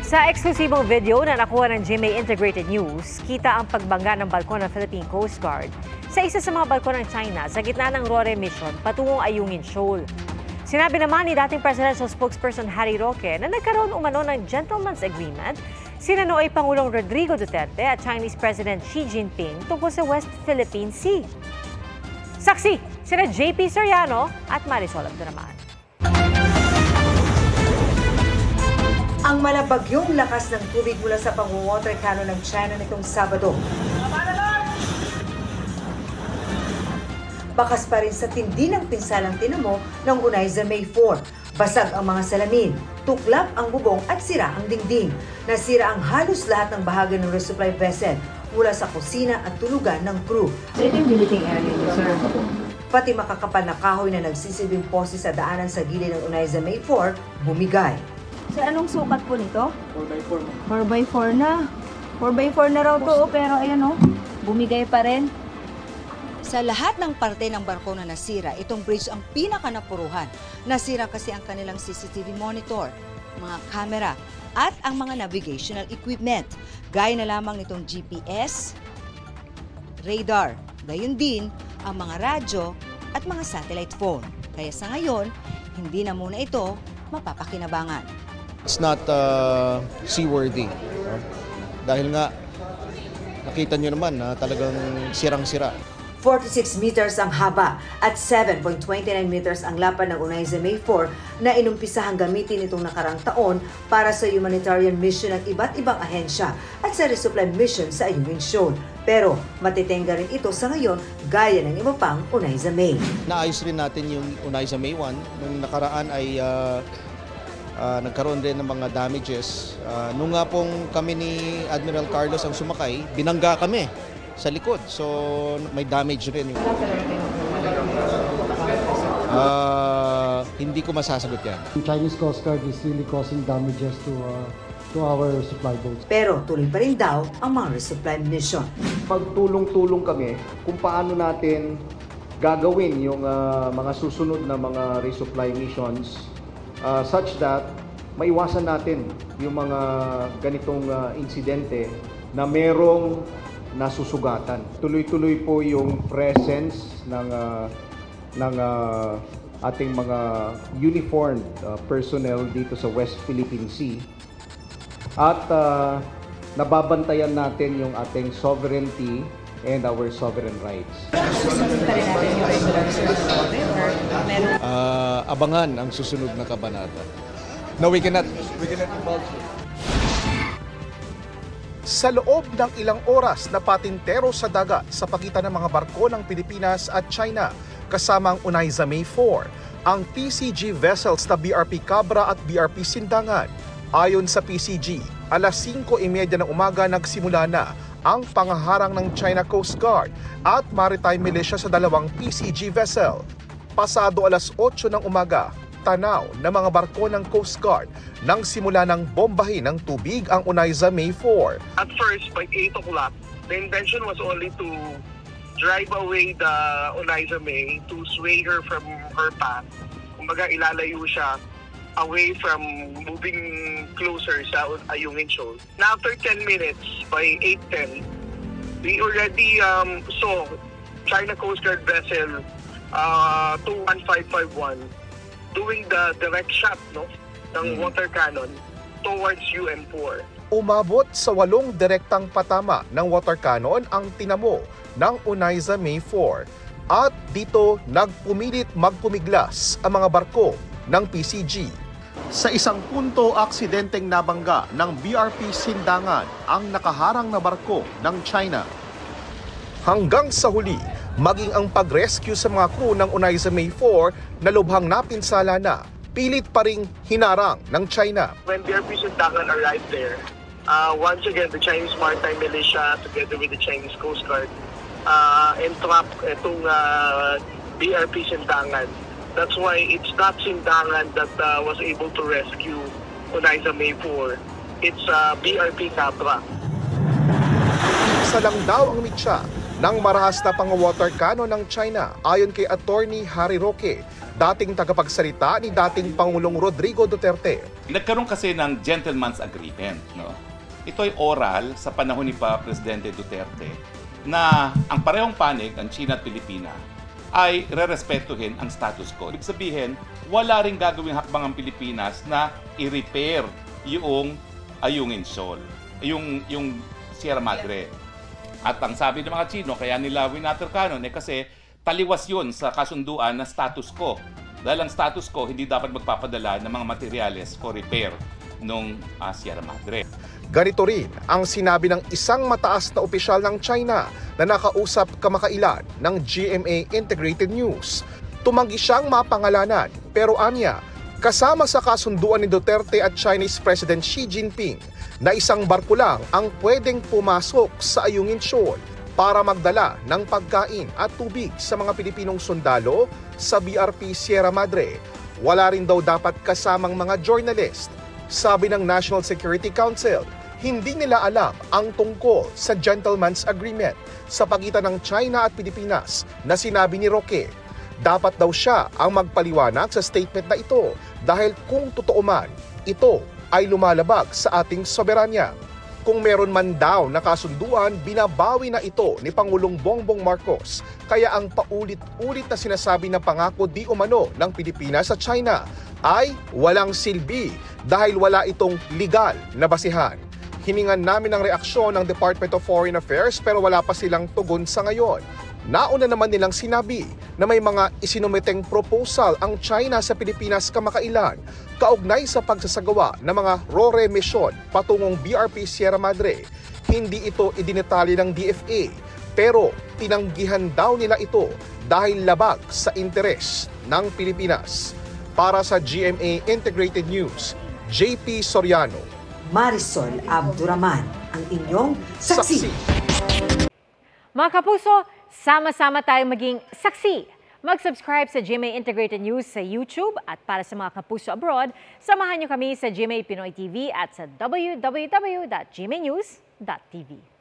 Sa eksklusibong video na nakuha ng GMA Integrated News, kita ang pagbangga ng balkon ng Philippine Coast Guard sa isa sa mga balkon ng China sa gitna ng RORE mission patungong Ayungin Shoal. Sinabi naman ni dating Presidential Spokesperson Harry Roque na nagkaroon umano ng gentleman's agreement sina Nooy Pangulong Rodrigo Duterte at Chinese President Xi Jinping tungkol sa West Philippine Sea. Saksi, sina JP Soriano at Marisol Abduraman. Ang malabagyong lakas ng tubig mula sa pang-water cannon ng China nitong Sabado. Bakas pa rin sa tindi ng pinsalang tinamo ng Unaiza May 4. Basag ang mga salamin, tuklap ang bubong at sira ang dingding. Nasira ang halos lahat ng bahagi ng resupply vessel mula sa kusina at tulugan ng crew. Ito yung billeting area niyo, sir. Pati makakapal na kahoy na nagsisilbing poste sa daanan sa gilid ng Unaiza May 4, bumigay. Sir, anong sukat po nito? 4x4. 4x4 na. 4x4 na raw to, pero ayan o, bumigay pa rin. Sa lahat ng parte ng barko na nasira, itong bridge ang pinakanapuruhan. Nasira kasi ang kanilang CCTV monitor, mga camera, at ang mga navigational equipment. Gaya na lamang nitong GPS, radar, gayon din ang mga radyo at mga satellite phone. Kaya sa ngayon, hindi na muna ito mapapakinabangan. It's not seaworthy. Dahil nga, nakita nyo naman na talagang sirang-sira. 46 meters ang haba at 7.29 meters ang lapad ng Unaiza May 4 na inumpisahang gamitin itong nakarang taon para sa humanitarian mission ng iba't ibang ahensya at sa resupply mission sa Ayungin Shoal. Pero matitenga rin ito sa ngayon gaya ng iba pang Unaiza May. Naayos rin natin yung Unaiza May 1. Nung nakaraan ay nagkaroon din ng mga damages. Nung nga pong kami ni Admiral Carlos ang sumakay, binangga kami sa likod. So may damage rin yung... hindi ko masasagot yan. The Chinese Coast Guard is really causing damages to our supply boats. Pero tuloy pa rin daw ang mga resupply mission. Pagtulong-tulong kami kung paano natin gagawin yung mga susunod na mga resupply missions such that maiwasan natin yung mga ganitong insidente na merong nasusugatan. Tuloy-tuloy po yung presence ng ating mga uniformed personnel dito sa West Philippine Sea. At nababantayan natin yung ating sovereignty and our sovereign rights. Abangan ang susunod na kabanata. No, we cannot divulge it. Sa loob ng ilang oras na patintero sa dagat sa pagitan ng mga barko ng Pilipinas at China kasama ang Unaiza May 4, ang PCG vessels na BRP Cabra at BRP Sindangan. Ayon sa PCG, alas 5:30 ng umaga nagsimula na ang pangaharang ng China Coast Guard at Maritime Militia sa dalawang PCG vessel. Pasado alas 8 ng umaga, tanaw ng mga barko ng Coast Guard nang simula ng bombahin ng tubig ang Unaiza May 4. At first, by 8 o'clock, the intention was only to drive away the Unaiza May, to sway her from her path. Kumbaga, ilalayo siya away from moving closer sa Ayungin Shoal. Now, after 10 minutes, by 8:10, we already saw China Coast Guard vessel 21551 doing the direct shot ng water cannon towards UM4. Umabot sa 8 direktang patama ng water cannon ang tinamo ng Unaiza May 4 at dito nagpumilit magpumiglas ang mga barko ng PCG. Sa isang punto, aksidenteng nabangga ng BRP Sindangan ang nakaharang na barko ng China. Hanggang sa huli, maging ang pag-rescue sa mga crew ng Unaiza May 4 na lubhang napinsala na, pilit pa ring hinarang ng China. When BRP Sindangan arrived there, once again, the Chinese Maritime Militia together with the Chinese Coast Guard entrapped itong BRP Sindangan. That's why it's not Sindangan that was able to rescue Unaiza May 4. It's BRP Cabra. Isa lang daw ang mitya ng marahas na pang-water cannon ng China ayon kay Attorney Harry Roque dating tagapagsalita ni dating Pangulong Rodrigo Duterte. Nagkaroon kasi ng gentleman's agreement, no? Ito ay oral sa panahon ni Presidente Duterte na ang parehong panig, ang China at Pilipinas, ay rerespetuhin ang status quo. Ibig sabihin, wala ring gagawing hakbang ang Pilipinas na i-repair yung Ayungin Shoal, yung Sierra Madre. At ang sabi ng mga Chino, kaya nila winatercanon, kasi taliwas yun sa kasunduan na status quo. Dahil ang status quo, hindi dapat magpapadala ng mga materyales for repair ng Sierra Madre. Ganito rin ang sinabi ng isang mataas na opisyal ng China na nakausap kamakailan ng GMA Integrated News. Tumanggi siyang mapangalanan pero anya, kasama sa kasunduan ni Duterte at Chinese President Xi Jinping na isang barko lang ang pwedeng pumasok sa Ayungin Shoal para magdala ng pagkain at tubig sa mga Pilipinong sundalo sa BRP Sierra Madre. Wala rin daw dapat kasamang mga journalist. Sabi ng National Security Council, hindi nila alam ang tungkol sa gentleman's agreement sa pagitan ng China at Pilipinas na sinabi ni Roque. Dapat daw siya ang magpaliwanag sa statement na ito dahil kung totoo man, ito ay lumalabag sa ating soberanya. Kung meron man daw na kasunduan, binabawi na ito ni Pangulong Bongbong Marcos. Kaya ang paulit-ulit na sinasabi na pangako di umano ng Pilipinas sa China ay walang silbi dahil wala itong legal na basihan. Hiningan namin ang reaksyon ng Department of Foreign Affairs pero wala pa silang tugon sa ngayon. Nauna naman nilang sinabi na may mga isinumiteng proposal ang China sa Pilipinas kamakailan kaugnay sa pagsasagawa ng mga RORE mission patungong BRP Sierra Madre. Hindi ito idinetali ng DFA pero tinanggihan daw nila ito dahil labag sa interes ng Pilipinas. Para sa GMA Integrated News, JP Soriano. Marisol Abduraman, ang inyong saksi. Mga kapuso, sama-sama tayong maging saksi. Mag-subscribe sa GMA Integrated News sa YouTube at para sa mga kapuso abroad, samahan niyo kami sa GMA Pinoy TV at sa www.gmanews.tv.